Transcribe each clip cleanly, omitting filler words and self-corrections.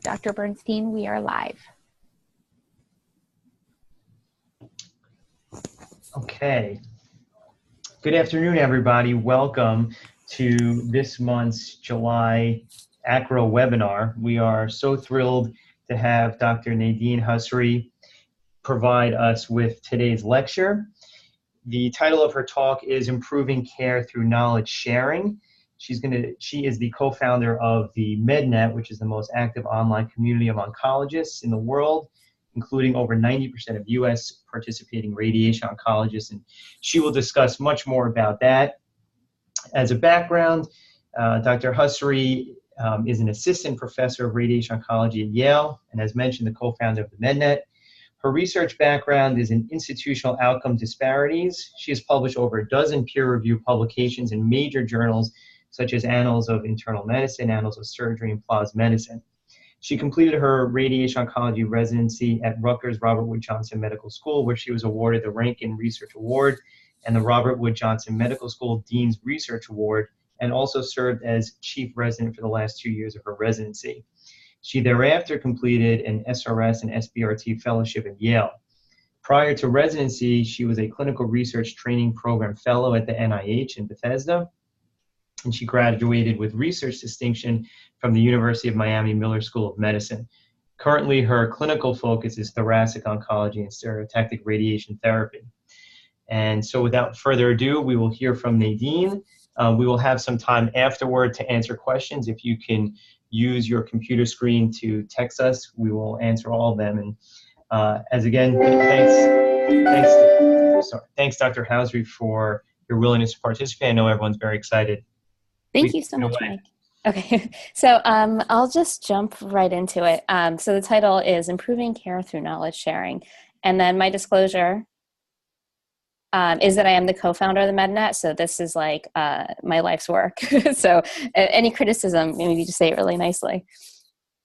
Dr. Bernstein, we are live. Okay. Good afternoon, everybody. Welcome to this month's July ACRO webinar. We are so thrilled to have Dr. Nadine Housri provide us with today's lecture. The title of her talk is Improving Care Through Knowledge Sharing. She is the co-founder of theMednet, which is the most active online community of oncologists in the world, including over 90% of U.S. participating radiation oncologists, and she will discuss much more about that. As a background, Dr. Housri is an assistant professor of radiation oncology at Yale, and as mentioned, the co-founder of theMednet. Her research background is in institutional outcome disparities. She has published over a dozen peer-reviewed publications in major journals such as Annals of Internal Medicine, Annals of Surgery, and PLOS Medicine. She completed her radiation oncology residency at Rutgers Robert Wood Johnson Medical School, where she was awarded the Rankin Research Award and the Robert Wood Johnson Medical School Dean's Research Award, and also served as chief resident for the last 2 years of her residency. She thereafter completed an SRS and SBRT fellowship at Yale. Prior to residency, she was a clinical research training program fellow at the NIH in Bethesda, and she graduated with research distinction from the University of Miami Miller School of Medicine. Currently, her clinical focus is thoracic oncology and stereotactic radiation therapy. And so without further ado, we will hear from Nadine. We will have some time afterward to answer questions. If you can use your computer screen to text us, we will answer all of them. And thanks, Dr. Housri, for your willingness to participate. I know everyone's very excited. Thank you so much, Mike. Okay, so I'll just jump right into it. So the title is Improving Care Through Knowledge Sharing. And then my disclosure is that I am the co-founder of the MedNet, so this is like my life's work. So any criticism, maybe just say it really nicely.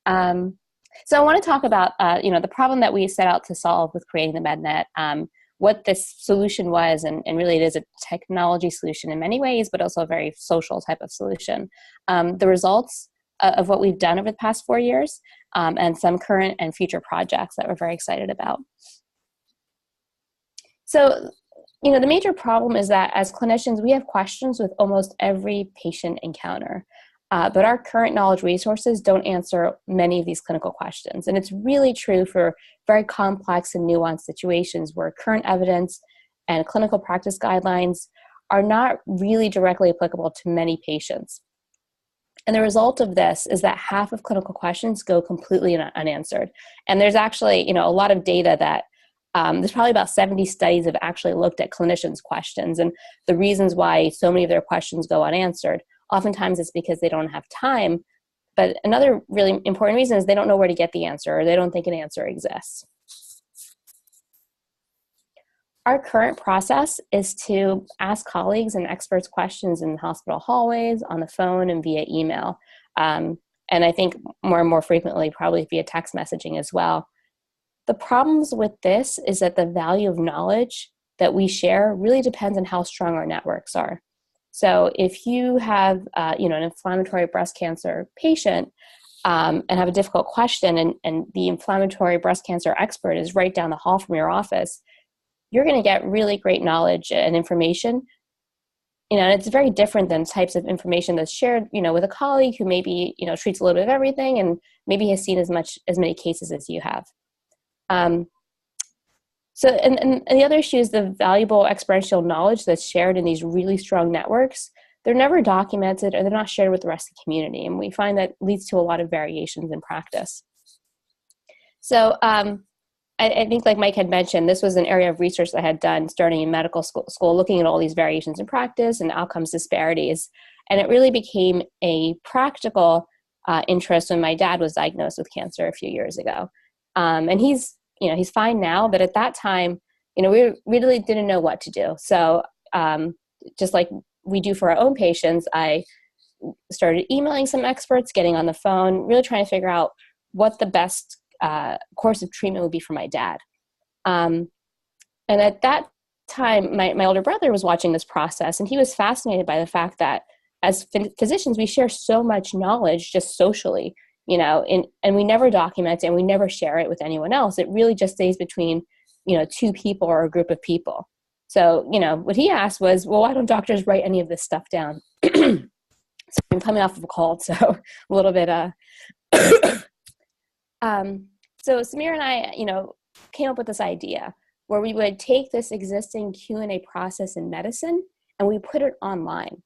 So I want to talk about the problem that we set out to solve with creating the MedNet, what this solution was, and really it is a technology solution in many ways, but also a very social type of solution. The results of what we've done over the past 4 years, and some current and future projects that we're very excited about. So, the major problem is that as clinicians, we have questions with almost every patient encounter. But our current knowledge resources don't answer many of these clinical questions. And it's really true for very complex and nuanced situations where current evidence and clinical practice guidelines are not really directly applicable to many patients. And the result of this is that half of clinical questions go completely unanswered. And there's actually, a lot of data that there's probably about 70 studies have actually looked at clinicians' questions and the reasons why so many of their questions go unanswered. Oftentimes it's because they don't have time, but another really important reason is they don't know where to get the answer, or they don't think an answer exists. Our current process is to ask colleagues and experts questions in hospital hallways, on the phone, and via email. And I think more and more frequently, probably via text messaging as well. The problems with this is that the value of knowledge that we share really depends on how strong our networks are. So if you have, an inflammatory breast cancer patient and have a difficult question, and the inflammatory breast cancer expert is right down the hall from your office, you're going to get really great knowledge and information. And it's very different than types of information that's shared, with a colleague who maybe, treats a little bit of everything and maybe has seen as many cases as you have. So the other issue is the valuable experiential knowledge that's shared in these really strong networks. They're never documented, or they're not shared with the rest of the community. And we find that leads to a lot of variations in practice. So I think, like Mike had mentioned, this was an area of research that I had done starting in medical school, looking at all these variations in practice and outcomes disparities. And it really became a practical interest when my dad was diagnosed with cancer a few years ago. And he's fine now, but at that time, we really didn't know what to do. So just like we do for our own patients, I started emailing some experts, getting on the phone, really trying to figure out what the best course of treatment would be for my dad. And at that time, my older brother was watching this process, and he was fascinated by the fact that as physicians, we share so much knowledge just socially. and we never document it and we never share it with anyone else. It really just stays between, two people or a group of people. So, what he asked was, well, why don't doctors write any of this stuff down? So I'm coming off of a cold, so a little bit, so Samir and I, came up with this idea where we would take this existing Q&A process in medicine and we put it online.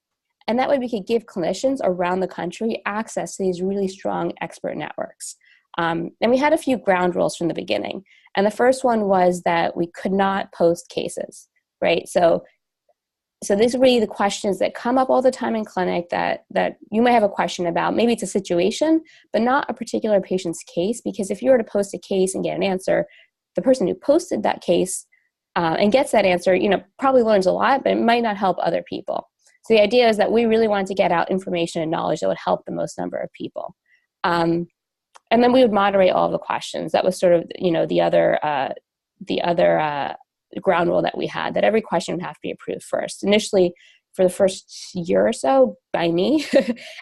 And that way we could give clinicians around the country access to these really strong expert networks. And we had a few ground rules from the beginning. And the first one was that we could not post cases, right? So these would be the questions that come up all the time in clinic that you may have a question about. Maybe it's a situation, but not a particular patient's case, because if you were to post a case and get an answer, the person who posted that case and gets that answer, probably learns a lot, but it might not help other people. So the idea is that we really wanted to get out information and knowledge that would help the most number of people. And then we would moderate all of the questions. That was sort of, the other ground rule that we had, that every question would have to be approved first. Initially, for the first year or so, by me,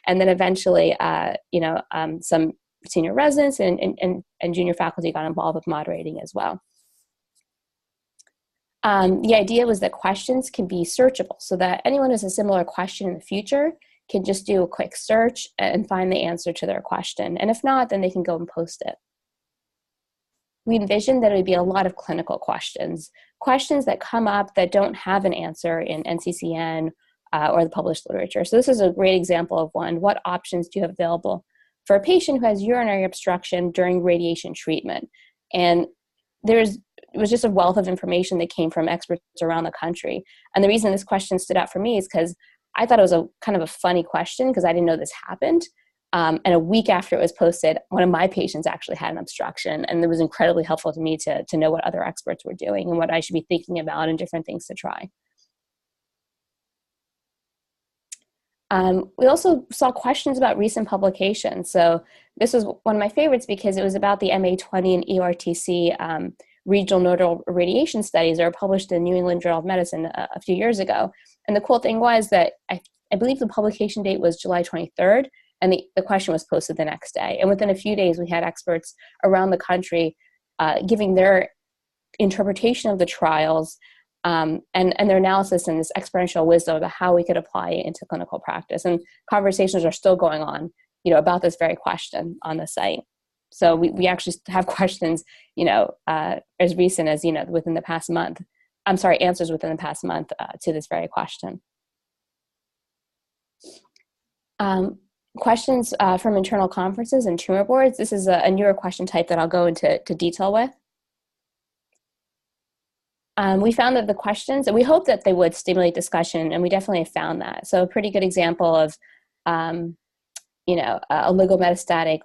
and then eventually, some senior residents and junior faculty got involved with moderating as well. The idea was that questions can be searchable, so that anyone who has a similar question in the future can just do a quick search and find the answer to their question. And if not, then they can go and post it. We envisioned that it would be a lot of clinical questions that come up that don't have an answer in NCCN or the published literature. So this is a great example of one. What options do you have available for a patient who has urinary obstruction during radiation treatment? And it was just a wealth of information that came from experts around the country. And the reason this question stood out for me is because I thought it was a kind of a funny question, because I didn't know this happened. And a week after it was posted, one of my patients actually had an obstruction, and it was incredibly helpful to me to know what other experts were doing and what I should be thinking about and different things to try. We also saw questions about recent publications. So this was one of my favorites because it was about the MA20 and ERTC regional nodal radiation studies that were published in New England Journal of Medicine a few years ago. And the cool thing was that I believe the publication date was July 23rd, and the question was posted the next day. And within a few days, we had experts around the country giving their interpretation of the trials and their analysis and this experiential wisdom about how we could apply it into clinical practice. And conversations are still going on, about this very question on the site. So we actually have questions, as recent as, within the past month. Answers within the past month to this very question. Questions from internal conferences and tumor boards. This is a newer question type that I'll go into detail with. We found that the questions, and we hope that they would stimulate discussion, and we definitely have found that. So a pretty good example of, oligometastatic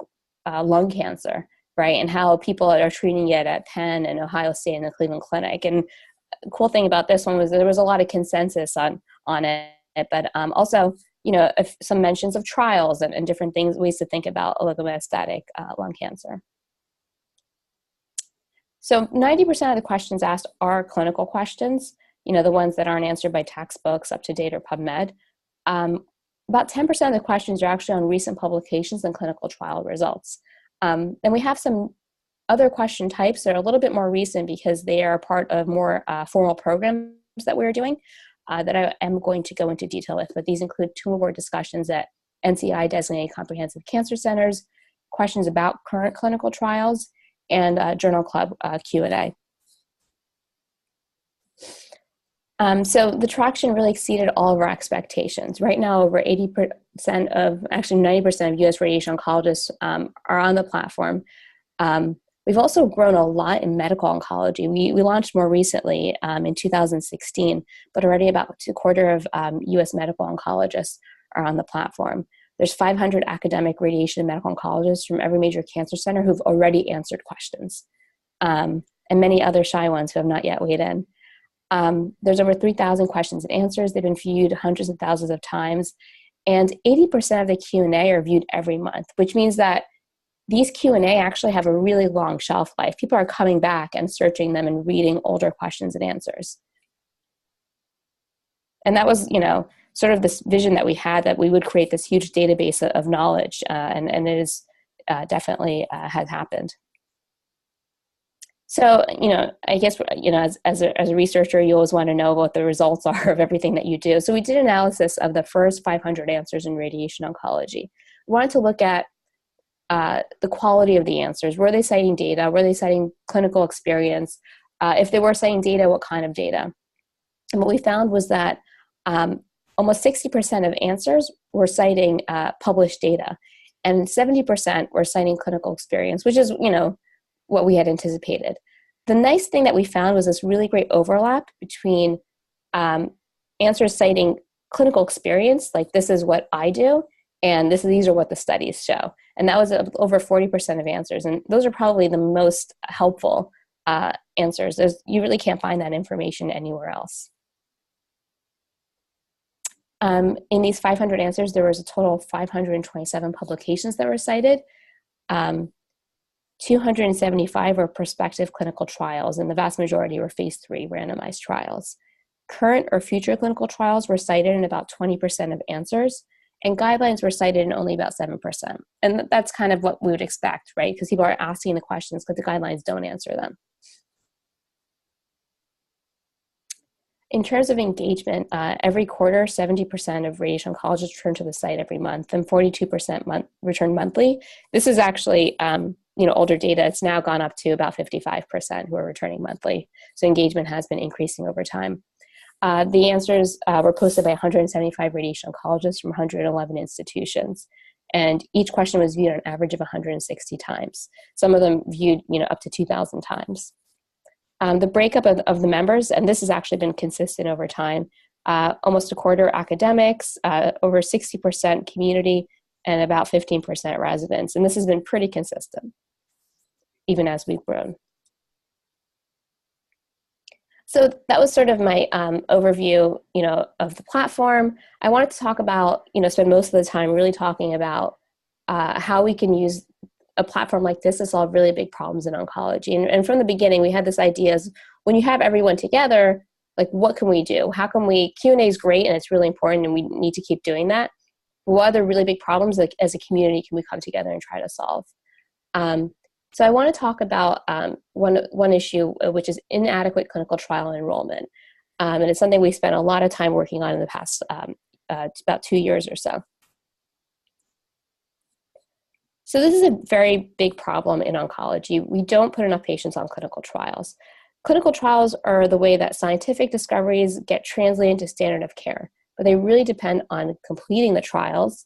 lung cancer, right? And how people are treating it at Penn and Ohio State and the Cleveland Clinic. And the cool thing about this one was that there was a lot of consensus on it, but also, some mentions of trials and different things, ways to think about oligometastatic lung cancer. So 90% of the questions asked are clinical questions, the ones that aren't answered by textbooks, UpToDate, or PubMed. About 10% of the questions are actually on recent publications and clinical trial results. And we have some other question types that are a little bit more recent because they are part of more formal programs that we're doing that I am going to go into detail with. But these include tumor board discussions at NCI designated comprehensive cancer centers, questions about current clinical trials, and journal club Q&A. So the traction really exceeded all of our expectations. Right now, over 80% actually 90% of U.S. radiation oncologists are on the platform. We've also grown a lot in medical oncology. We launched more recently in 2016, but already about a quarter of U.S. medical oncologists are on the platform. There's 500 academic radiation and medical oncologists from every major cancer center who've already answered questions, and many other shy ones who have not yet weighed in. There's over 3,000 questions and answers. They've been viewed hundreds of thousands of times, and 80% of the Q&A are viewed every month, which means that these Q&A actually have a really long shelf life. People are coming back and searching them and reading older questions and answers. And that was, sort of this vision that we had, that we would create this huge database of knowledge, and it's definitely has happened. So, I guess, as a researcher, you always want to know what the results are of everything that you do. So we did analysis of the first 500 answers in radiation oncology. We wanted to look at the quality of the answers. Were they citing data? Were they citing clinical experience? If they were citing data, what kind of data? And what we found was that almost 60% of answers were citing published data, and 70% were citing clinical experience, which is, what we had anticipated. The nice thing that we found was this really great overlap between answers citing clinical experience, like this is what I do, and these are what the studies show. And that was over 40% of answers. And those are probably the most helpful answers. You really can't find that information anywhere else. In these 500 answers, there was a total of 527 publications that were cited. 275 were prospective clinical trials, and the vast majority were phase 3 randomized trials. Current or future clinical trials were cited in about 20% of answers, and guidelines were cited in only about 7%. And that's kind of what we would expect, right? Because people are asking the questions because the guidelines don't answer them. In terms of engagement, every quarter, 70% of radiation oncologists return to the site every month, and 42% return monthly. This is actually older data. It's now gone up to about 55% who are returning monthly. So engagement has been increasing over time. The answers were posted by 175 radiation oncologists from 111 institutions. And each question was viewed on average of 160 times. Some of them viewed, up to 2,000 times. The breakup of the members, and this has actually been consistent over time, almost a quarter academics, over 60% community, and about 15% residents. And this has been pretty consistent, even as we've grown. So that was sort of my overview, of the platform. I wanted to talk about, spend most of the time really talking about how we can use a platform like this to solve really big problems in oncology. And from the beginning, we had this idea is when you have everyone together, like what can we do? How can we, Q&A is great and it's really important and we need to keep doing that. What other really big problems like as a community can we come together and try to solve? So I want to talk about one issue, which is inadequate clinical trial enrollment. And it's something we spent a lot of time working on in the past about 2 years or so. So this is a very big problem in oncology. We don't put enough patients on clinical trials. Clinical trials are the way that scientific discoveries get translated into standard of care, but they really depend on completing the trials,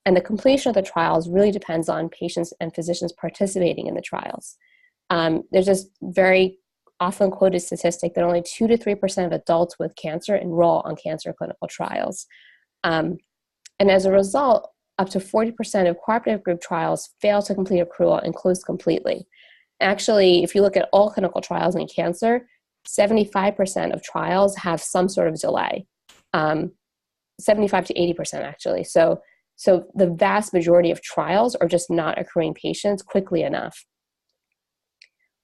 and the completion of the trials really depends on patients and physicians participating in the trials. There's this very often quoted statistic that only 2 to 3% of adults with cancer enroll on cancer clinical trials. And as a result, up to 40% of cooperative group trials fail to complete accrual and close completely. Actually, if you look at all clinical trials in cancer, 75% of trials have some sort of delay, 75 to 80% actually. So the vast majority of trials are just not accruing patients quickly enough.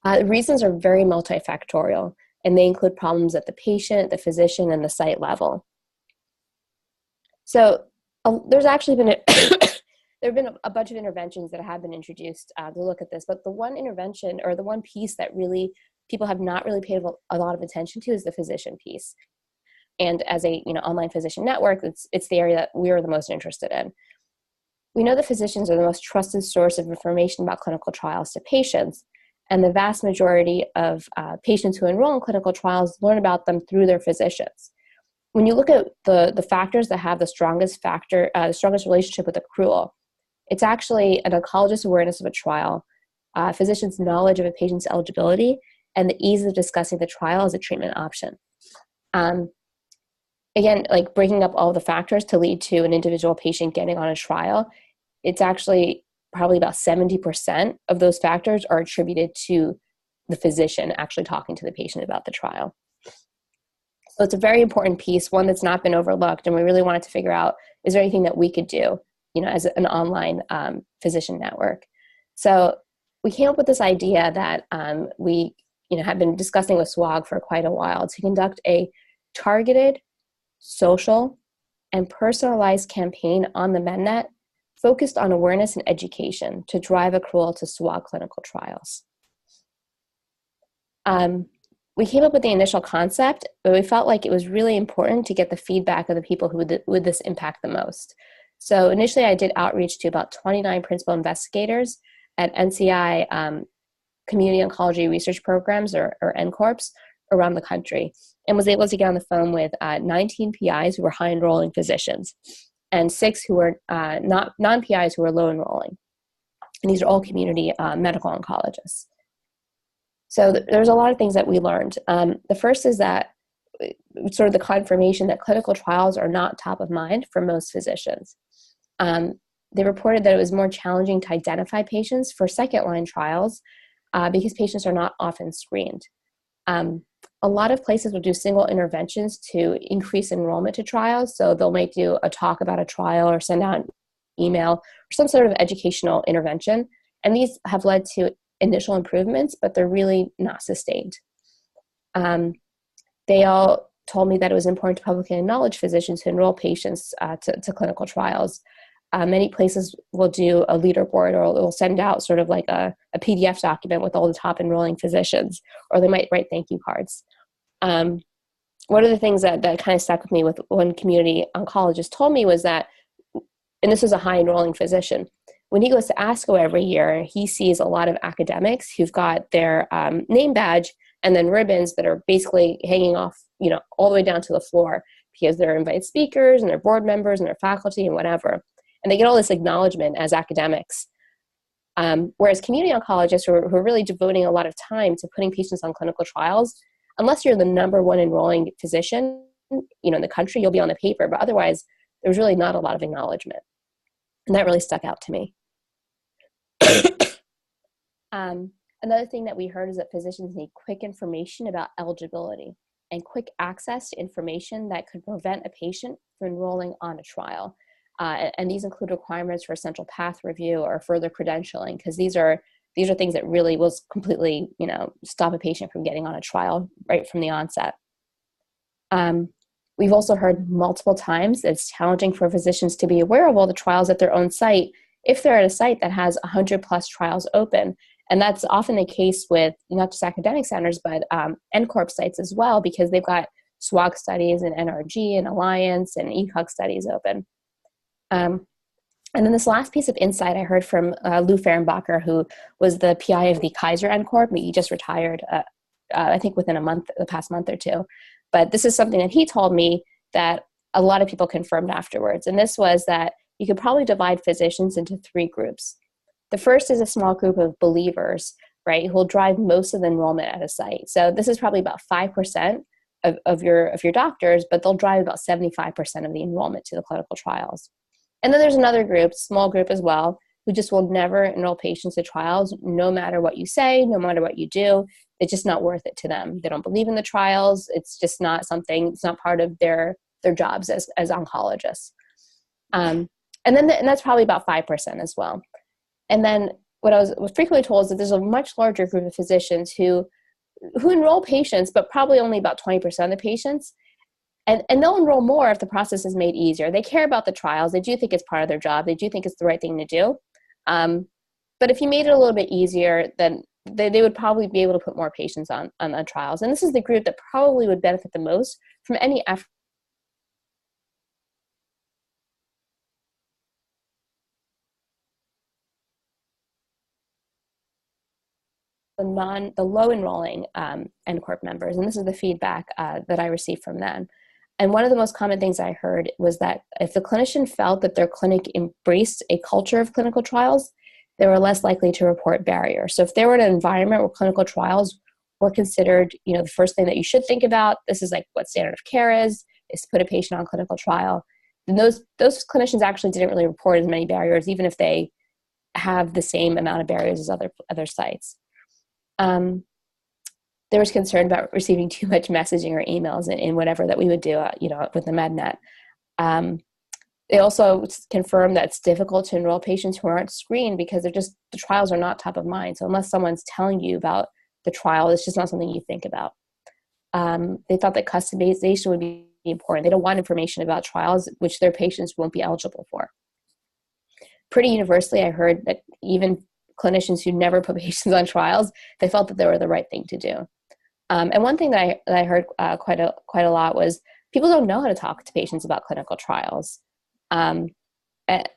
The reasons are very multifactorial, and they include problems at the patient, the physician, and the site level. So there's actually been there have been a bunch of interventions that have been introduced to look at this, but the one intervention or the one piece that really people have not really paid a lot of attention to is the physician piece. And as a online physician network, it's the area that we are the most interested in. We know that physicians are the most trusted source of information about clinical trials to patients, and the vast majority of patients who enroll in clinical trials learn about them through their physicians. When you look at the factors that have the strongest relationship with accrual, it's actually an oncologist's awareness of a trial, physicians' knowledge of a patient's eligibility, and the ease of discussing the trial as a treatment option. Again, like breaking up all the factors to lead to an individual patient getting on a trial, it's actually probably about 70% of those factors are attributed to the physician actually talking to the patient about the trial. So it's a very important piece, one that's not been overlooked, and we really wanted to figure out, is there anything that we could do, as an online physician network? So we came up with this idea that we, have been discussing with SWOG for quite a while to conduct a targeted, social, and personalized campaign on the MedNet focused on awareness and education to drive accrual to SWOG clinical trials. We came up with the initial concept, but we felt like it was really important to get the feedback of the people who would this impact the most. So initially I did outreach to about 29 principal investigators at NCI community oncology research programs, or NCORPs, around the country, and was able to get on the phone with 19 PIs who were high enrolling physicians and 6 who were non-PIs who were low enrolling. And these are all community medical oncologists. So there's a lot of things that we learned. The first is that sort of the confirmation that clinical trials are not top of mind for most physicians. They reported that it was more challenging to identify patients for second-line trials because patients are not often screened. A lot of places will do single interventions to increase enrollment to trials. So they'll might do a talk about a trial or send out an email or some sort of educational intervention. And these have led to initial improvements, but they're really not sustained. They all told me that it was important to publicly acknowledge physicians who enroll patients to clinical trials. Many places will do a leaderboard, or they'll send out sort of like a PDF document with all the top enrolling physicians, or they might write thank you cards. One of the things that kind of stuck with me with one community oncologist told me was that, and this was a high enrolling physician, when he goes to ASCO every year, he sees a lot of academics who've got their name badge and then ribbons that are basically hanging off, all the way down to the floor because they're invited speakers and they're board members and they're faculty and whatever. And they get all this acknowledgement as academics. Whereas community oncologists who are really devoting a lot of time to putting patients on clinical trials, unless you're the #1 enrolling physician, in the country, you'll be on the paper, but otherwise there's really not a lot of acknowledgement. And that really stuck out to me. Another thing that we heard is that physicians need quick information about eligibility and quick access to information that could prevent a patient from enrolling on a trial. And these include requirements for central path review or further credentialing, because these are things that really will completely, stop a patient from getting on a trial right from the onset. We've also heard multiple times that it's challenging for physicians to be aware of all the trials at their own site if they're at a site that has 100+ trials open. And that's often the case with not just academic centers, but NCORP sites as well, because they've got SWOG studies and NRG and Alliance and ECOG studies open. And then this last piece of insight I heard from Lou Fehrenbacher, who was the PI of the Kaiser NCORP. He just retired, I think within the past month or two. But this is something that he told me that a lot of people confirmed afterwards. And this was that you could probably divide physicians into 3 groups. The first is a small group of believers, right, who will drive most of the enrollment at a site. So this is probably about 5% of your doctors, but they'll drive about 75% of the enrollment to the clinical trials. And then there's another group, small group as well, who just will never enroll patients to trials, no matter what you say, no matter what you do. It's just not worth it to them. They don't believe in the trials. It's just not something, it's not part of their jobs as oncologists. And that's probably about 5% as well. And then what I was frequently told is that there's a much larger group of physicians who enroll patients, but probably only about 20% of the patients. And they'll enroll more if the process is made easier. They care about the trials. They do think it's part of their job. They do think it's the right thing to do. But if you made it a little bit easier, then they would probably be able to put more patients on trials. And this is the group that probably would benefit the most from any effort. The low enrolling NCORP members, and this is the feedback that I received from them. And one of the most common things I heard was that if the clinician felt that their clinic embraced a culture of clinical trials, they were less likely to report barriers. So if they were in an environment where clinical trials were considered, the first thing that you should think about, this is like what standard of care is to put a patient on clinical trial, then those clinicians actually didn't really report as many barriers, even if they have the same amount of barriers as other sites. There was concern about receiving too much messaging or emails in whatever that we would do, with the MedNet. They also confirmed that it's difficult to enroll patients who aren't screened because the trials are not top of mind. So unless someone's telling you about the trial, it's just not something you think about. They thought that customization would be important. They don't want information about trials which their patients won't be eligible for. pretty universally, I heard that even clinicians who never put patients on trials, they felt that they were the right thing to do. And one thing that I heard quite a lot was people don't know how to talk to patients about clinical trials. And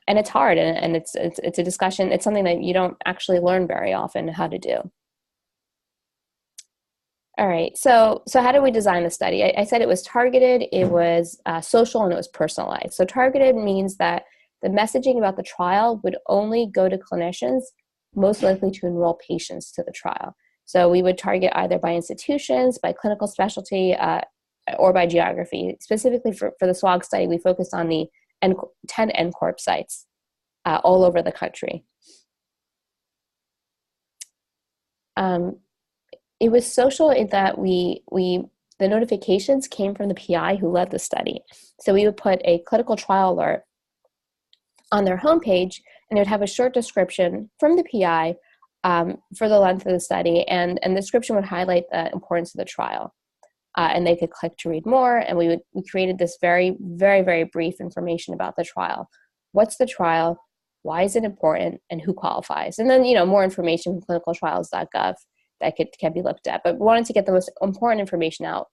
it's hard, and it's a discussion. It's something that you don't actually learn very often how to do. All right, so how did we design the study? I said it was targeted, it was social, and it was personalized. So targeted means that the messaging about the trial would only go to clinicians most likely to enroll patients to the trial. So we would target either by institutions, by clinical specialty, or by geography. Specifically for the SWOG study, we focused on the 10 NCORP sites all over the country. It was social in that the notifications came from the PI who led the study. So we would put a clinical trial alert on their homepage, and it would have a short description from the PI for the length of the study, and the description would highlight the importance of the trial. And they could click to read more, and we created this very, very, very brief information about the trial. What's the trial? Why is it important? And who qualifies? And then, more information from clinicaltrials.gov that can be looked at. But we wanted to get the most important information out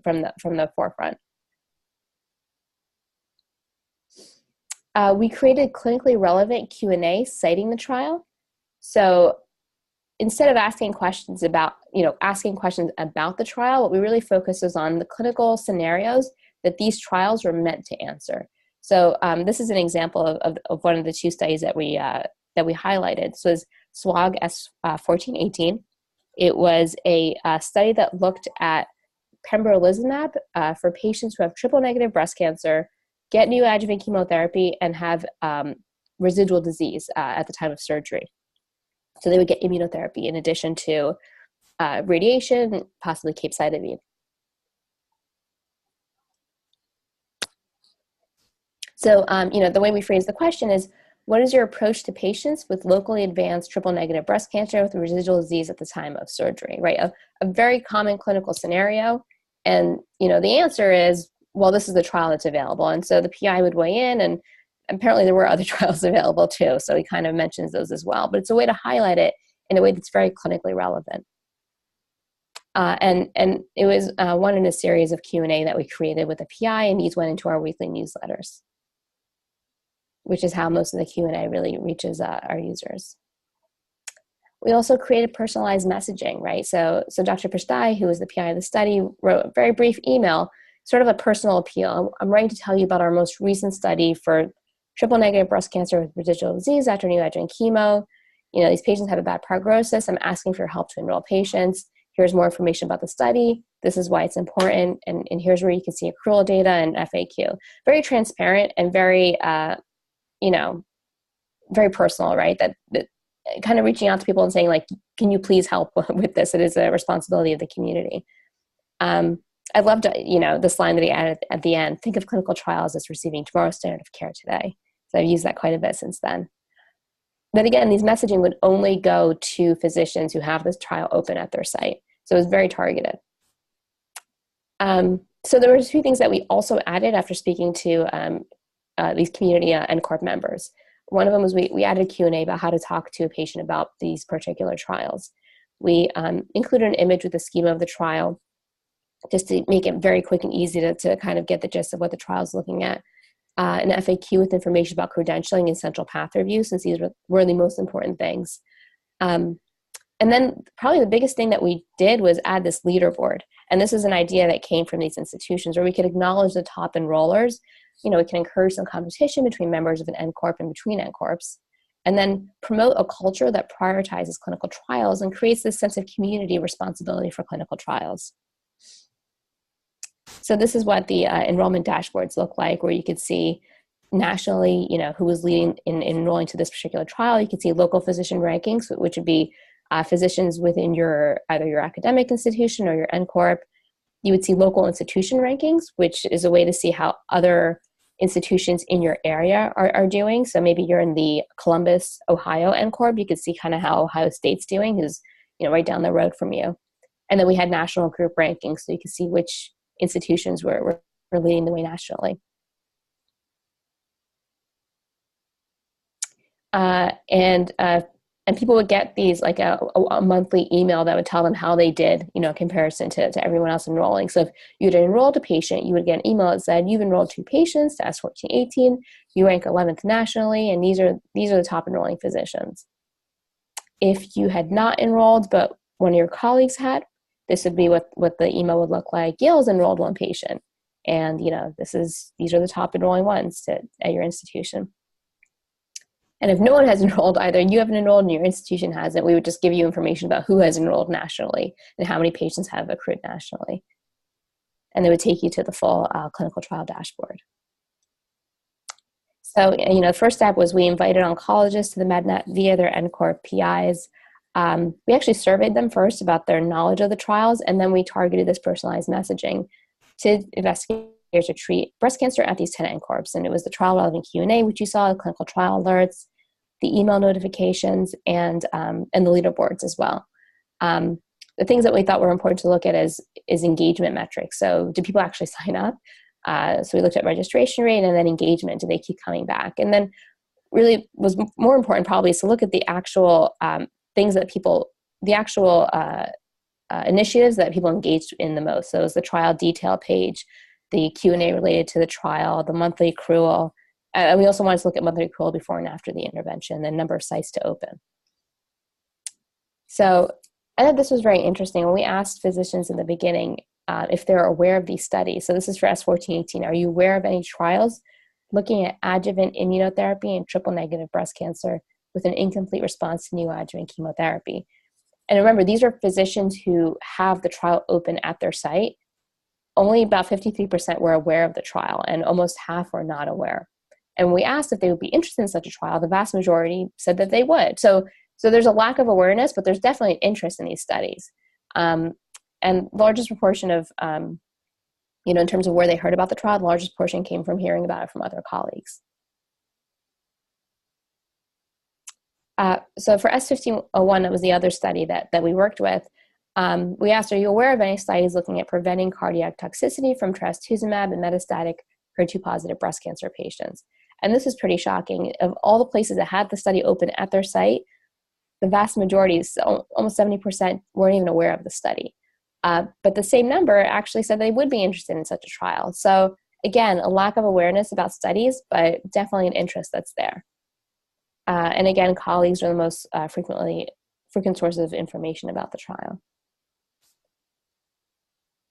from the forefront. We created clinically relevant Q&A citing the trial. So instead of asking questions about the trial, what we really focused was on the clinical scenarios that these trials were meant to answer. So this is an example of one of the two studies that we highlighted. So it's SWOG S1418. It was a study that looked at pembrolizumab for patients who have triple-negative breast cancer, get neoadjuvant chemotherapy, and have residual disease at the time of surgery. So they would get immunotherapy in addition to radiation, possibly capecitabine. So, the way we phrase the question is, what is your approach to patients with locally advanced triple-negative breast cancer with residual disease at the time of surgery, right? A very common clinical scenario. And, the answer is, well, this is the trial that's available. And so the PI would weigh in, and apparently there were other trials available too. So he kind of mentions those as well. But it's a way to highlight it in a way that's very clinically relevant. And it was one in a series of Q&A that we created with the PI, and these went into our weekly newsletters, which is how most of the Q&A really reaches our users. We also created personalized messaging, right? So Dr. Prastai, who was the PI of the study, wrote a very brief email, sort of a personal appeal. I'm writing to tell you about our most recent study for triple-negative breast cancer with residual disease after neoadjuvant chemo. These patients have a bad prognosis. I'm asking for your help to enroll patients. Here's more information about the study. This is why it's important. And here's where you can see accrual data and FAQ. Very transparent and very, very personal, right? That kind of reaching out to people and saying, like, can you please help with this? It is a responsibility of the community. I loved, this line that he added at the end, think of clinical trials as receiving tomorrow's standard of care today. So I've used that quite a bit since then. But again, these messaging would only go to physicians who have this trial open at their site. So it was very targeted. So there were a few things that we also added after speaking to these community NCORP members. One of them was we added Q&A about how to talk to a patient about these particular trials. We included an image with a schema of the trial, just to make it very quick and easy to kind of get the gist of what the trial is looking at. An FAQ with information about credentialing and central path review, since these were the most important things. And then probably the biggest thing that we did was add this leaderboard. And this is an idea that came from these institutions where we could acknowledge the top enrollers. We can encourage some competition between members of an NCORP and between NCORPs, and then promote a culture that prioritizes clinical trials and creates this sense of community responsibility for clinical trials. So this is what the enrollment dashboards look like, where you could see nationally, who was leading in enrolling to this particular trial. You could see local physician rankings, which would be physicians within either your academic institution or your NCORP. You would see local institution rankings, which is a way to see how other institutions in your area are doing. So maybe you're in the Columbus, Ohio NCORP. You could see kind of how Ohio State's doing, who's right down the road from you. And then we had national group rankings, so you could see which institutions were leading the way nationally. And people would get these like a monthly email that would tell them how they did, in comparison to everyone else enrolling. So if you'd enrolled a patient, you would get an email that said, you've enrolled 2 patients to S1418, you rank 11th nationally, and these are the top enrolling physicians. If you had not enrolled, but one of your colleagues had, this would be what the email would look like. Yale's enrolled 1 patient, and these are the top enrolling ones at your institution. And if no one has enrolled, either you haven't enrolled and your institution hasn't, we would just give you information about who has enrolled nationally and how many patients have accrued nationally. And they would take you to the full clinical trial dashboard. So, the first step was we invited oncologists to the MedNet via their NCORP PIs. We actually surveyed them first about their knowledge of the trials, and then we targeted this personalized messaging to investigators to treat breast cancer at these 10 NCORPs. And it was the trial relevant Q&A, which you saw, the clinical trial alerts, the email notifications, and the leaderboards as well. The things that we thought were important to look at is engagement metrics. So do people actually sign up? So we looked at registration rate and then engagement. Do they keep coming back? And then really was more important probably is to look at the actual things that people, the actual initiatives that people engaged in the most. So it was the trial detail page, the Q&A related to the trial, the monthly accrual. And we also wanted to look at monthly accrual before and after the intervention, the number of sites to open. So I thought this was very interesting. When we asked physicians in the beginning if they're aware of these studies, so this is for S1418, are you aware of any trials looking at adjuvant immunotherapy and triple-negative breast cancer with an incomplete response to neoadjuvant chemotherapy? And remember, these are physicians who have the trial open at their site. Only about 53% were aware of the trial, and almost half were not aware. And when we asked if they would be interested in such a trial, the vast majority said that they would. So there's a lack of awareness, but there's definitely interest in these studies. And the largest proportion of, in terms of where they heard about the trial, the largest portion came from hearing about it from other colleagues. So for S1501, that was the other study that we worked with. We asked, are you aware of any studies looking at preventing cardiac toxicity from trastuzumab in metastatic HER2-positive breast cancer patients? And this is pretty shocking. Of all the places that had the study open at their site, the vast majority, almost 70%, weren't even aware of the study. But the same number actually said they would be interested in such a trial. So again, a lack of awareness about studies, but definitely an interest that's there. And again, colleagues are the most frequent sources of information about the trial.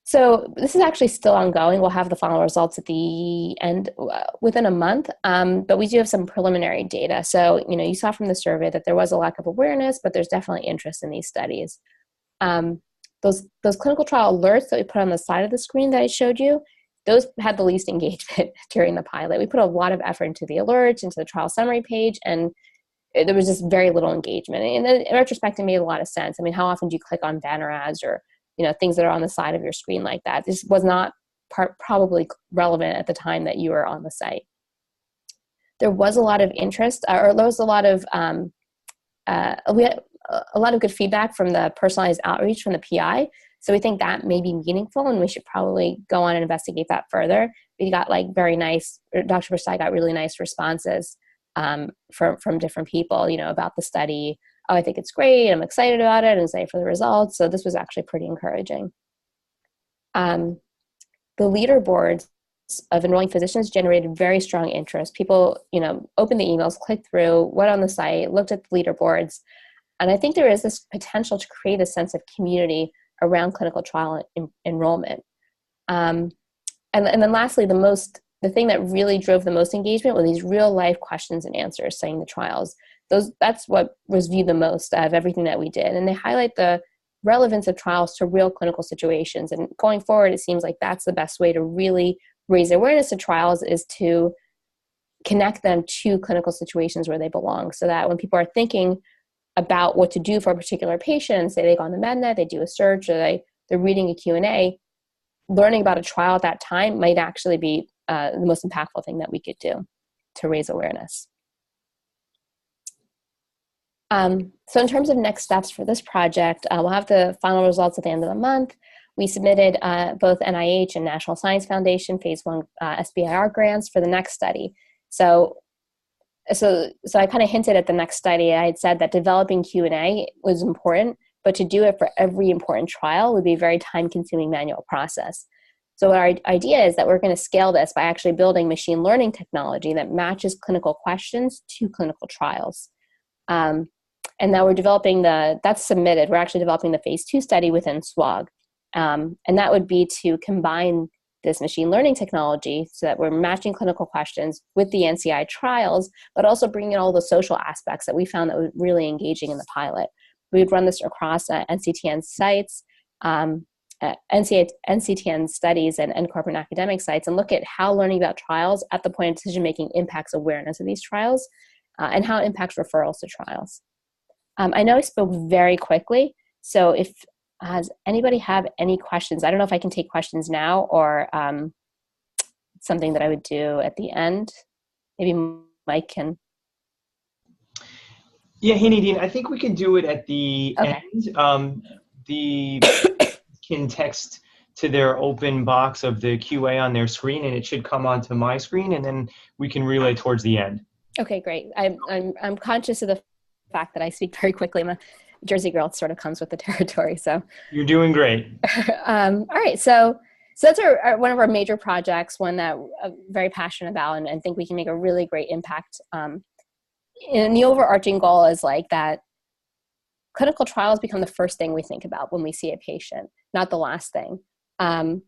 So this is actually still ongoing. We'll have the final results at the end, within a month, but we do have some preliminary data. So, you saw from the survey that there was a lack of awareness, but there's definitely interest in these studies. Those clinical trial alerts that we put on the side of the screen that I showed you, those had the least engagement during the pilot. We put a lot of effort into the alerts, into the trial summary page, and there was just very little engagement. And in retrospect, it made a lot of sense. I mean, how often do you click on banner ads or things that are on the side of your screen like that? This was not probably relevant at the time that you were on the site. There was a lot of interest, or there was a lot of, we had a lot of good feedback from the personalized outreach from the PI. So we think that may be meaningful, and we should probably go on and investigate that further. We got very nice, Dr. Preside got really nice responses from different people, about the study. Oh, I think it's great, I'm excited about it, and excited for the results. So this was actually pretty encouraging. The leaderboards of enrolling physicians generated very strong interest. People, opened the emails, clicked through, went on the site, looked at the leaderboards. And I think there is this potential to create a sense of community around clinical trial enrollment. And then lastly, the thing that really drove the most engagement were these real life questions and answers citing the trials. That's what was viewed the most of everything that we did. And they highlight the relevance of trials to real clinical situations. And going forward, it seems like that's the best way to really raise awareness of trials, is to connect them to clinical situations where they belong, so that when people are thinking about what to do for a particular patient, say they go on the MedNet, they do a search, or they're reading a Q&A, learning about a trial at that time might actually be the most impactful thing that we could do to raise awareness. So in terms of next steps for this project, we'll have the final results at the end of the month. We submitted both NIH and National Science Foundation Phase 1 SBIR grants for the next study. So so I kind of hinted at the next study. I had said that developing Q&A was important, but to do it for every important trial would be a very time-consuming manual process. So our idea is that we're going to scale this by actually building machine learning technology that matches clinical questions to clinical trials. And now we're developing that's submitted. We're actually developing the phase 2 study within SWOG. And that would be to combine this machine learning technology so that we're matching clinical questions with the NCI trials, but also bringing in all the social aspects that we found that were really engaging in the pilot. We would run this across NCTN sites, NCTN studies and NCORP and academic sites, and look at how learning about trials at the point of decision-making impacts awareness of these trials and how it impacts referrals to trials. I know I spoke very quickly, so if does anybody have any questions? I don't know if I can take questions now or something that I would do at the end. Maybe Mike can. Yeah, hey Nadine, I think we can do it at the end. The can text to their open box of the QA on their screen, and it should come onto my screen, and then we can relay towards the end. Okay, great. I'm conscious of the fact that I speak very quickly. I'm a Jersey girl. It sort of comes with the territory. So you're doing great. All right, so that's one of our major projects, one that I'm very passionate about, and think we can make a really great impact. And the overarching goal is like that clinical trials become the first thing we think about when we see a patient, not the last thing. And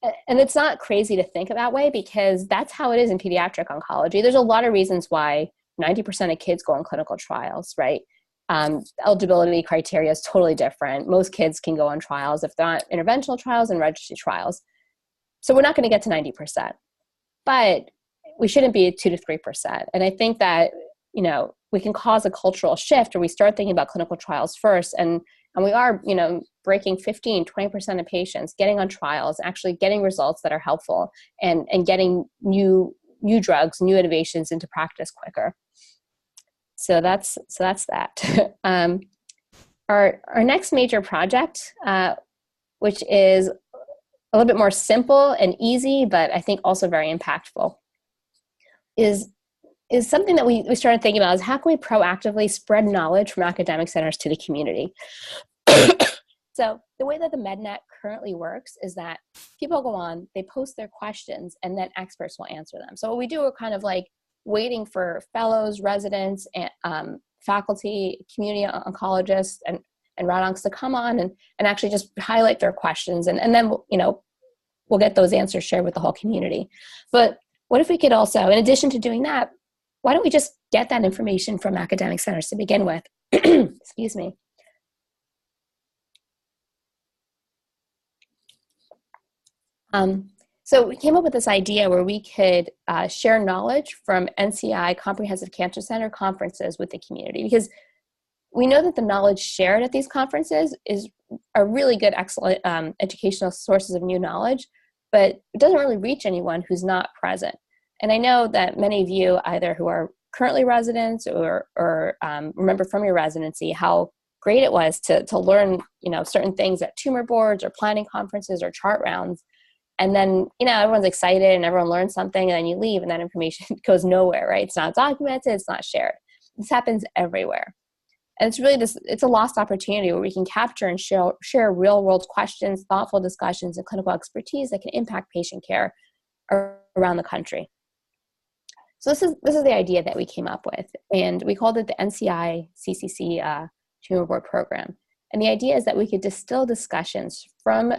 it's not crazy to think of that way because that's how it is in pediatric oncology. There's a lot of reasons why 90% of kids go on clinical trials, right? Eligibility criteria is totally different. Most kids can go on trials if they're not interventional trials and registry trials. So we're not going to get to 90%, but we shouldn't be at 2 to 3%. And I think that, we can cause a cultural shift where we start thinking about clinical trials first. And we are, breaking 15, 20% of patients getting on trials, actually getting results that are helpful and getting new drugs, new innovations into practice quicker. So that's that. Our next major project, which is a little bit more simple and easy, but I think also very impactful, is something that we started thinking about is how can we proactively spread knowledge from academic centers to the community? So the way that the MedNet currently works is that people go on, they post their questions, and then experts will answer them. So what we do, we're kind of like waiting for fellows, residents, and faculty, community oncologists, and rad oncs to come on and actually just highlight their questions. And then, we'll get those answers shared with the whole community. But what if we could also, in addition to doing that, why don't we just get that information from academic centers to begin with? Excuse me. So we came up with this idea where we could share knowledge from NCI Comprehensive Cancer Center conferences with the community, because we know that the knowledge shared at these conferences are really good, excellent educational sources of new knowledge, but it doesn't really reach anyone who's not present. And I know that many of you, either who are currently residents or remember from your residency how great it was to learn, certain things at tumor boards or planning conferences or chart rounds. And then, everyone's excited and everyone learns something, and then you leave and that information goes nowhere, right? It's not documented, it's not shared. This happens everywhere. And it's really it's a lost opportunity where we can capture and share real world questions, thoughtful discussions, and clinical expertise that can impact patient care around the country. So this is the idea that we came up with, and we called it the NCI-CCC Tumor Board Program. And the idea is that we could distill discussions from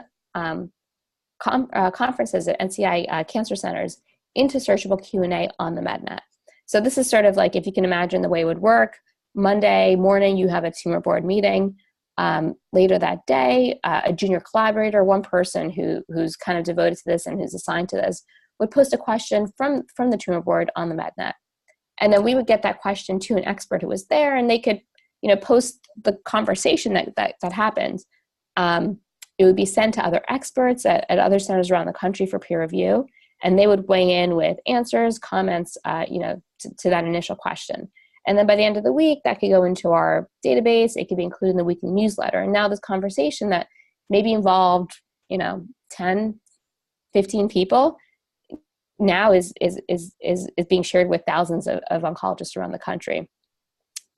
conferences at NCI cancer centers into searchable Q&A on the MedNet. So this is sort of like, if you can imagine the way it would work, Monday morning you have a tumor board meeting. Later that day, a junior collaborator, one person who's kind of devoted to this and who's assigned to this, would post a question from the tumor board on the MedNet. And then we would get that question to an expert who was there, and they could, post the conversation that happened. It would be sent to other experts at other centers around the country for peer review, and they would weigh in with answers, comments, to that initial question. And then by the end of the week, that could go into our database. It could be included in the weekly newsletter. And now this conversation that maybe involved, 10, 15 people now is being shared with thousands of oncologists around the country.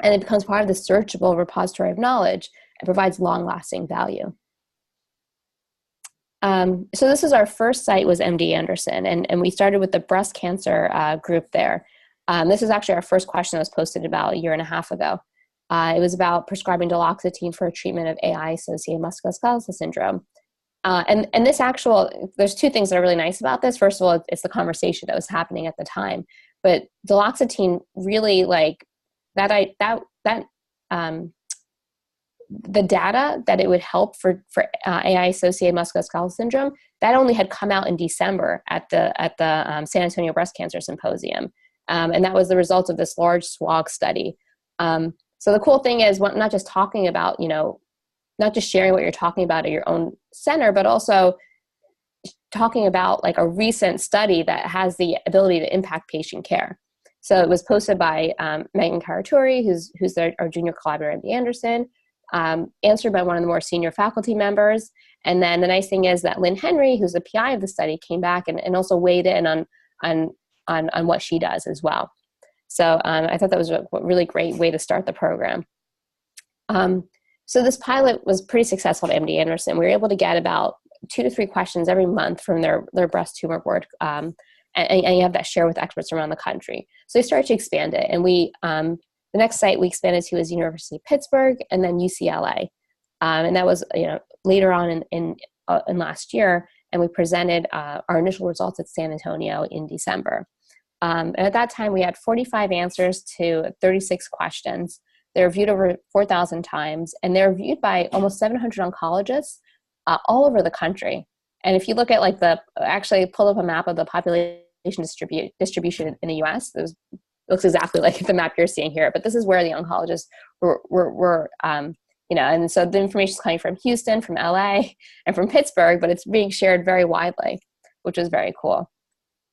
And it becomes part of the searchable repository of knowledge and provides long-lasting value. So this is our first site, was MD Anderson, and we started with the breast cancer group there. This is actually our first question that was posted about a year and a half ago. It was about prescribing duloxetine for a treatment of AI-associated musculoskeletal syndrome. And this there's two things that are really nice about this. First of all, it's the conversation that was happening at the time. But duloxetine really, like, the data that it would help for AI-associated musculoskeletal syndrome, that only had come out in December at the San Antonio Breast Cancer Symposium. And that was the result of this large SWOG study. So the cool thing is, not just talking about, not just sharing what you're talking about at your own center, but also talking about like a recent study that has the ability to impact patient care. So it was posted by Megan Karaturi, who's our junior collaborator at MD Anderson, answered by one of the more senior faculty members. And then the nice thing is that Lynn Henry, who's the PI of the study, came back and also weighed in on what she does as well. So I thought that was a really great way to start the program. So this pilot was pretty successful at MD Anderson. We were able to get about 2 to 3 questions every month from their breast tumor board, and you have that share with experts around the country. So we started to expand it, and the next site we expanded to is University of Pittsburgh and then UCLA, and that was later on in last year, and we presented our initial results at San Antonio in December. And at that time, we had 45 answers to 36 questions. They were viewed over 4,000 times, and they're viewed by almost 700 oncologists all over the country. And if you look at actually pull up a map of the population distribution in the U.S., it looks exactly like the map you're seeing here. But this is where the oncologists were and so the information is coming from Houston, from LA, and from Pittsburgh, but it's being shared very widely, which is very cool.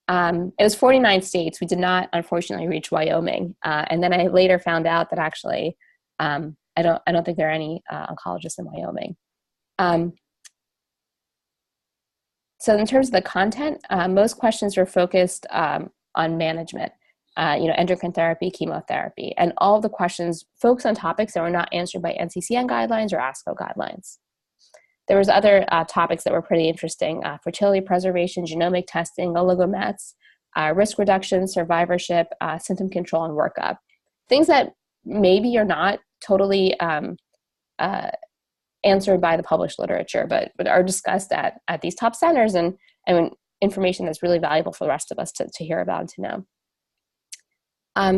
It was 49 states. We did not, unfortunately, reach Wyoming. And then I later found out that actually, I don't think there are any oncologists in Wyoming. So in terms of the content, most questions were focused on management, endocrine therapy, chemotherapy, and all of the questions focused on topics that were not answered by NCCN guidelines or ASCO guidelines. There was other topics that were pretty interesting: fertility preservation, genomic testing, oligomets, risk reduction, survivorship, symptom control, and workup. Things that maybe are not totally answered by the published literature, but are discussed at these top centers, and information that's really valuable for the rest of us to hear about and to know.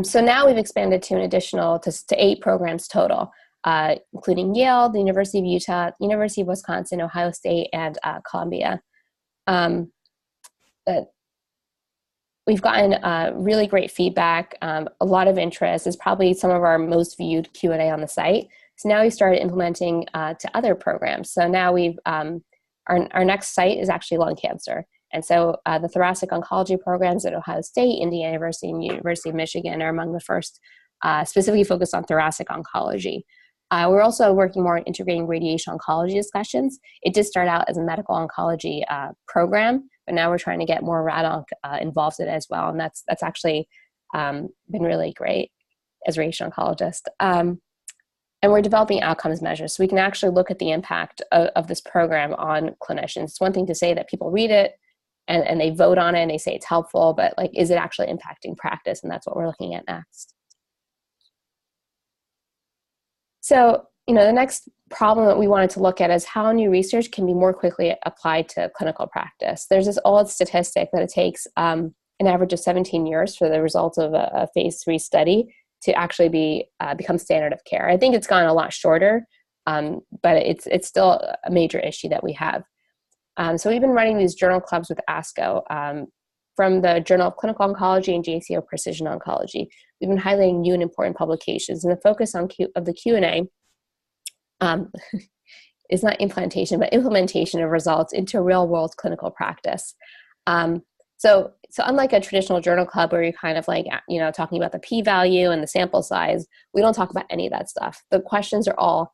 So now we've expanded to an additional to 8 programs total, including Yale, the University of Utah, University of Wisconsin, Ohio State, and Columbia. We've gotten really great feedback, a lot of interest. It's probably some of our most viewed Q&A on the site. So now we started implementing to other programs. So now our next site is actually lung cancer. And so the thoracic oncology programs at Ohio State, Indiana University, and University of Michigan are among the first specifically focused on thoracic oncology. We're also working more on integrating radiation oncology discussions. It did start out as a medical oncology program, but now we're trying to get more rad-onc involved in it as well. And that's actually been really great as a radiation oncologist. And we're developing outcomes measures, so we can actually look at the impact of this program on clinicians. It's one thing to say that people read it and they vote on it and they say it's helpful, but is it actually impacting practice? And that's what we're looking at next. So, the next problem that we wanted to look at is how new research can be more quickly applied to clinical practice. There's this old statistic that it takes an average of 17 years for the results of a phase 3 study to actually become standard of care. I think it's gone a lot shorter, but it's still a major issue that we have. So we've been running these journal clubs with ASCO from the Journal of Clinical Oncology and JCO Precision Oncology. We've been highlighting new and important publications, and the focus of the Q&A is not implantation, but implementation of results into real-world clinical practice. So unlike a traditional journal club where you're kind of talking about the p-value and the sample size, we don't talk about any of that stuff. The questions are all,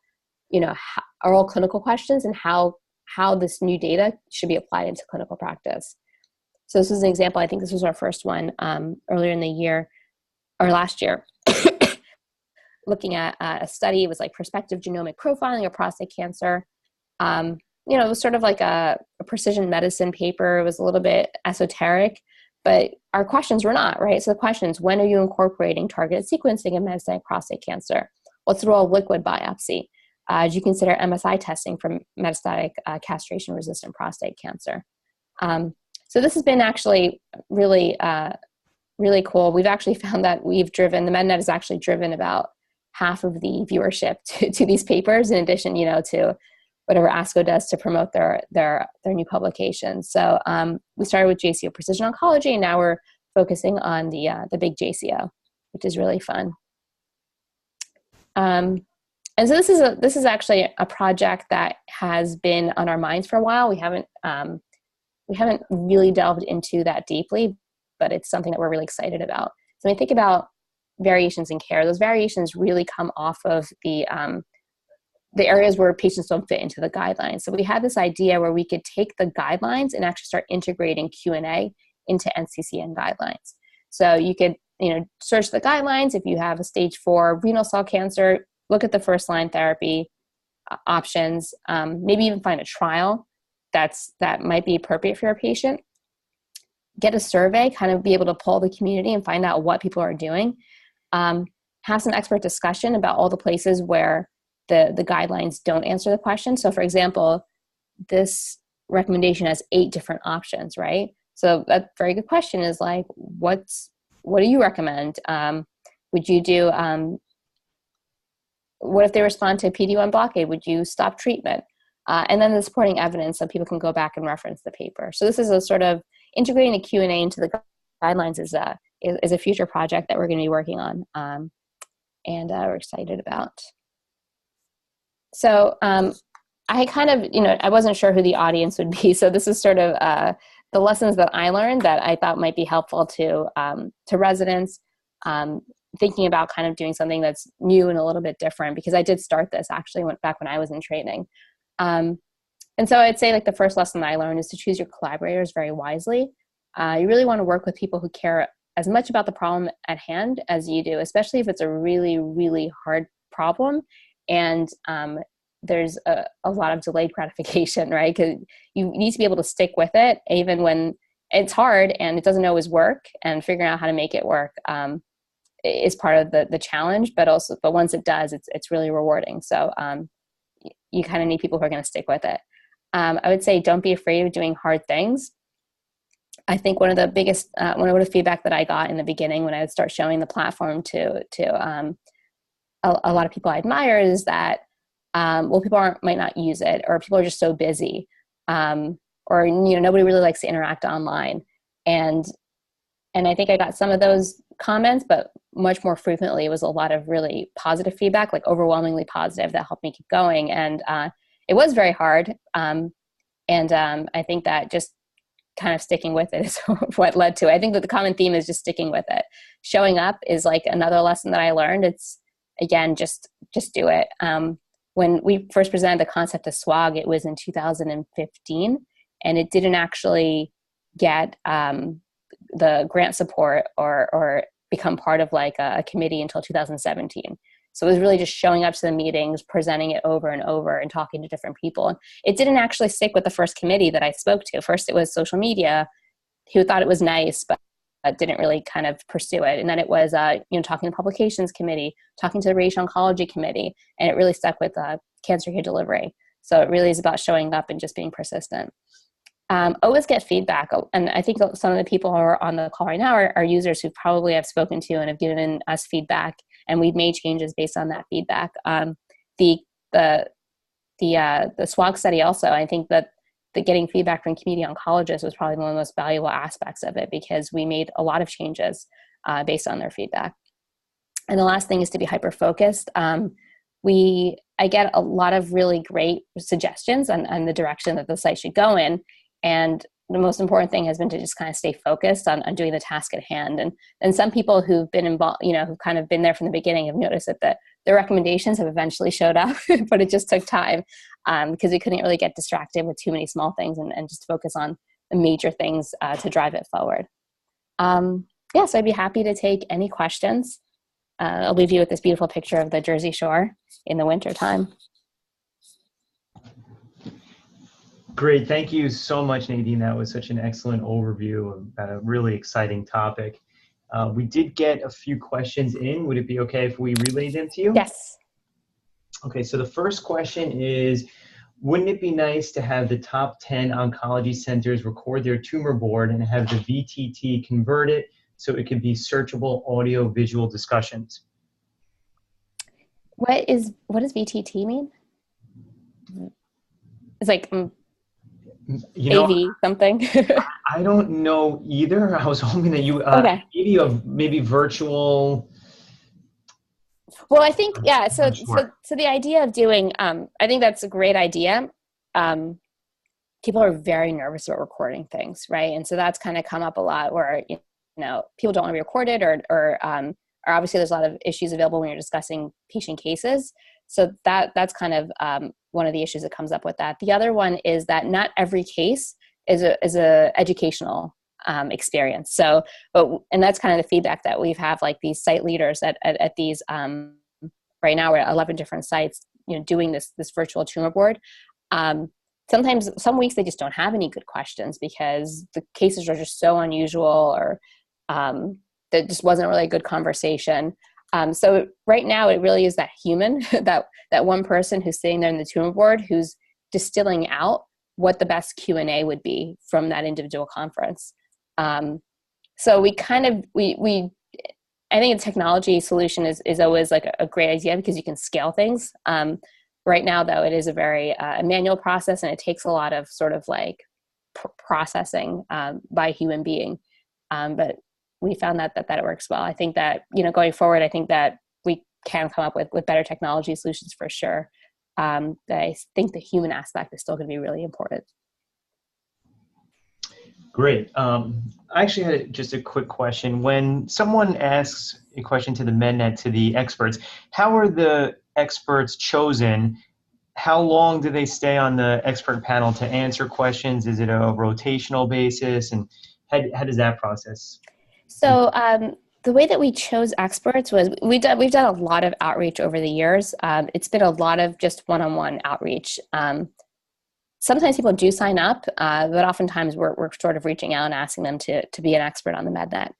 are all clinical questions and how this new data should be applied into clinical practice. So this is an example. I think this was our first one earlier in the year or last year, looking at a study. It was like prospective genomic profiling of prostate cancer. It was sort of like a precision medicine paper. It was a little bit esoteric, but our questions were not, right? So the questions: when are you incorporating targeted sequencing in metastatic prostate cancer? What's the role of liquid biopsy? Do you consider MSI testing for metastatic castration-resistant prostate cancer? So this has been actually really, really cool. We've actually found that the MedNet has actually driven about half of the viewership to these papers, in addition, to whatever ASCO does to promote their new publications. So we started with JCO Precision Oncology, and now we're focusing on the big JCO, which is really fun. And so this is actually a project that has been on our minds for a while. We haven't really delved into that deeply, but it's something that we're really excited about. So when we think about variations in care, those variations really come off of the areas where patients don't fit into the guidelines. So we had this idea where we could take the guidelines and actually start integrating Q&A into NCCN guidelines. So you could, search the guidelines. If you have a stage 4 renal cell cancer, look at the first line therapy options, maybe even find a trial that might be appropriate for your patient. Get a survey, kind of be able to poll the community and find out what people are doing. Have some expert discussion about all the places where the guidelines don't answer the question. So for example, this recommendation has 8 different options, right? So a very good question is like, what do you recommend? Would you do, what if they respond to PD-1 blockade? Would you stop treatment? And then the supporting evidence so people can go back and reference the paper. So this is a sort of integrating the Q&A into the guidelines is a future project that we're going to be working on, and we're excited about. So I kind of, I wasn't sure who the audience would be. So this is sort of the lessons that I learned that I thought might be helpful to residents, thinking about kind of doing something that's new and a little bit different, because I did start this actually back when I was in training. And so I'd say like the first lesson I learned is to choose your collaborators very wisely. You really want to work with people who care as much about the problem at hand as you do, especially if it's a really, really hard problem. And there's a lot of delayed gratification, right? Because you need to be able to stick with it, even when it's hard and it doesn't always work, and figuring out how to make it work is part of the challenge, but once it does, it's really rewarding. So you kind of need people who are going to stick with it. I would say don't be afraid of doing hard things. I think one of the biggest, one of the feedback that I got in the beginning when I would start showing the platform to a lot of people I admire is that, people might not use it, or people are just so busy, or nobody really likes to interact online. And I think I got some of those comments, but much more frequently it was a lot of really positive feedback, like overwhelmingly positive, that helped me keep going. And it was very hard. I think that just kind of sticking with it is what led to it. I think that the common theme is just sticking with it. Showing up is like another lesson that I learned. It's, again, just do it. When we first presented the concept of SWOG, it was in 2015, and it didn't actually get the grant support or become part of like a committee until 2017. So it was really just showing up to the meetings, presenting it over and over, and talking to different people. It didn't actually stick with the first committee that I spoke to. First, it was social media, who thought it was nice, but didn't really kind of pursue it. And then it was, talking to publications committee, talking to the radiation oncology committee, and it really stuck with cancer care delivery. So it really is about showing up and just being persistent. Always get feedback. And I think some of the people who are on the call right now are users who probably have spoken to and have given us feedback, and we've made changes based on that feedback. The SWOG study also, I think that the getting feedback from community oncologists was probably one of the most valuable aspects of it, because we made a lot of changes based on their feedback. And the last thing is to be hyper-focused. I get a lot of really great suggestions on the direction that the site should go in. And the most important thing has been to just kind of stay focused on doing the task at hand. And some people who've been involved, who've kind of been there from the beginning, have noticed that the recommendations have eventually showed up, but it just took time because we couldn't really get distracted with too many small things and just focus on major things to drive it forward. Yeah, so I'd be happy to take any questions. I'll leave you with this beautiful picture of the Jersey Shore in the wintertime. Great. Thank you so much, Nadine. That was such an excellent overview of a really exciting topic. We did get a few questions in. Would it be okay if we relay them to you? Yes. Okay, so the first question is, wouldn't it be nice to have the top 10 oncology centers record their tumor board and have the VTT convert it so it could be searchable audio visual discussions? What does VTT mean? It's like AV something. I don't know either. I was hoping that you okay. maybe virtual. Well, I think yeah. So the idea of doing, I think that's a great idea. People are very nervous about recording things, right? And so that's kind of come up a lot, where people don't want to be recorded, or obviously there's a lot of issues available when you're discussing patient cases. So that's kind of one of the issues that comes up with that. The other one is that not every case is a educational experience. So, and that's kind of the feedback that we've have, like these site leaders at these right now we're at 11 different sites, doing this virtual tumor board. Sometimes some weeks they just don't have any good questions because the cases are just so unusual, or there just wasn't really a good conversation. So right now it really is that human, that one person who's sitting there in the tumor board who's distilling out what the best Q&A would be from that individual conference. So we kind of, I think a technology solution is always like a great idea because you can scale things. Right now though, it is a very manual process, and it takes a lot of sort of like processing by a human being. But we found that it works well. I think that, going forward, I think that we can come up with better technology solutions for sure. I think the human aspect is still going to be really important. Great. I actually had just a quick question. When someone asks a question to the MedNet, to the experts, how are the experts chosen? How long do they stay on the expert panel to answer questions? Is it a rotational basis? And how does that process? So the way that we chose experts was we've done a lot of outreach over the years. It's been a lot of just one-on-one outreach. Sometimes people do sign up, but oftentimes we're sort of reaching out and asking them to be an expert on the MedNet.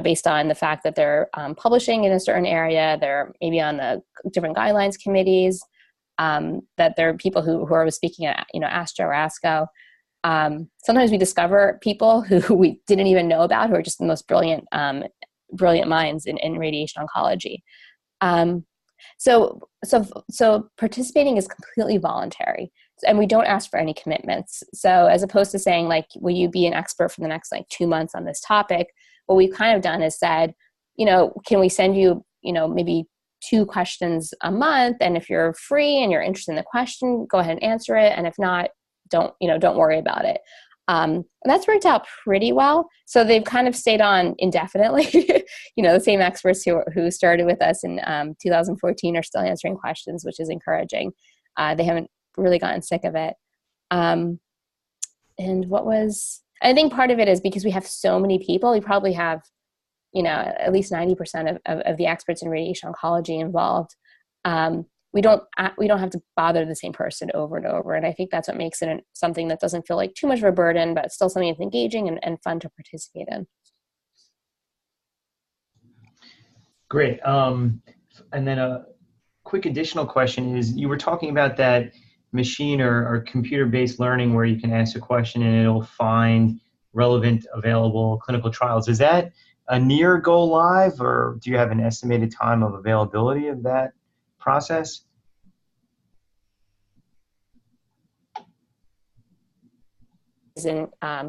Based on the fact that they're publishing in a certain area, they're maybe on the different guidelines committees, that there are people who are speaking at ASTRO or ASCO. Sometimes we discover people who we didn't even know about, who are just the most brilliant minds in radiation oncology. So participating is completely voluntary, and we don't ask for any commitments. So as opposed to saying like, will you be an expert for the next 2 months on this topic? What we've kind of done is said, can we send you, maybe 2 questions a month? And if you're free and you're interested in the question, go ahead and answer it. And if not, don't worry about it. And that's worked out pretty well. So they've kind of stayed on indefinitely. The same experts who started with us in 2014 are still answering questions, which is encouraging. They haven't really gotten sick of it. I think part of it is because we have so many people. We probably have, at least 90% of the experts in radiation oncology involved. We don't have to bother the same person over and over. And I think that's what makes it something that doesn't feel like too much of a burden, but it's still something that's engaging and fun to participate in. Great. And then a quick additional question is, you were talking about that machine or computer-based learning where you can ask a question and it'll find relevant available clinical trials. Is that a near go live, or do you have an estimated time of availability of that process? Is in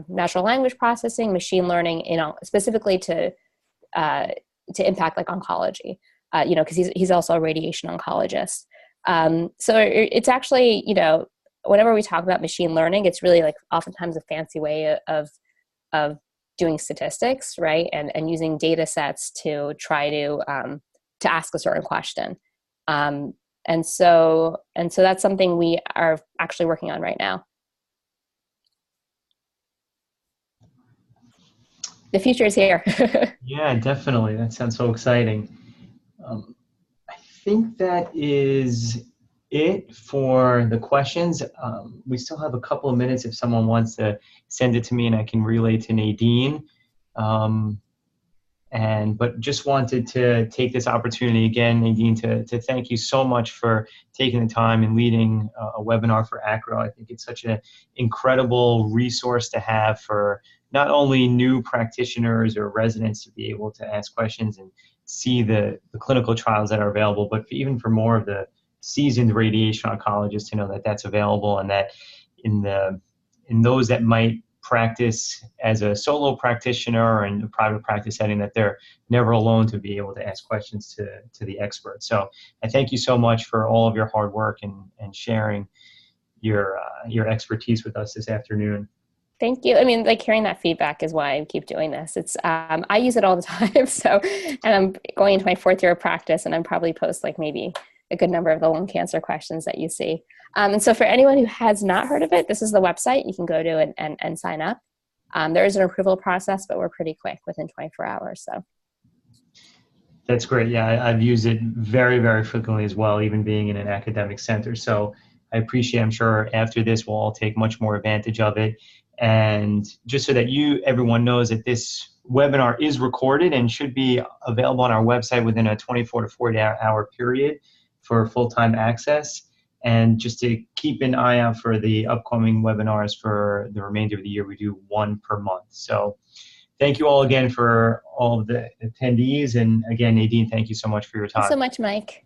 natural language processing, machine learning, specifically to impact like oncology, because he's also a radiation oncologist. So it's actually, whenever we talk about machine learning, it's really like oftentimes a fancy way of doing statistics, right? And using data sets to try to ask a certain question. And so that's something we are actually working on right now. The future is here. Yeah, definitely. That sounds so exciting. I think that is it for the questions. We still have a couple of minutes if someone wants to send it to me and I can relay to Nadine. Um, but just wanted to take this opportunity again, Nadine, to thank you so much for taking the time and leading a webinar for ACRO. I think it's such an incredible resource to have for not only new practitioners or residents to be able to ask questions and see the clinical trials that are available, but even for more of the seasoned radiation oncologists to know that that's available, and that in those that might practice as a solo practitioner or in a private practice setting, that they're never alone to be able to ask questions to the experts. So I thank you so much for all of your hard work and sharing your expertise with us this afternoon. Thank you. I mean, like, hearing that feedback is why I keep doing this. It's I use it all the time. So, and I'm going into my 4th year of practice, and I'm probably post like maybe a good number of the lung cancer questions that you see. And so for anyone who has not heard of it, this is the website you can go to and sign up. There is an approval process, but we're pretty quick, within 24 hours. So that's great. Yeah, I've used it very, very frequently as well, even being in an academic center. So I appreciate, I'm sure after this, we'll all take much more advantage of it. And just so that everyone knows that this webinar is recorded and should be available on our website within a 24 to 48-hour period for full-time access. And just to keep an eye out for the upcoming webinars for the remainder of the year, we do 1 per month. So thank you all again for all of the attendees. And again, Nadine, thank you so much for your time. Thanks so much, Mike.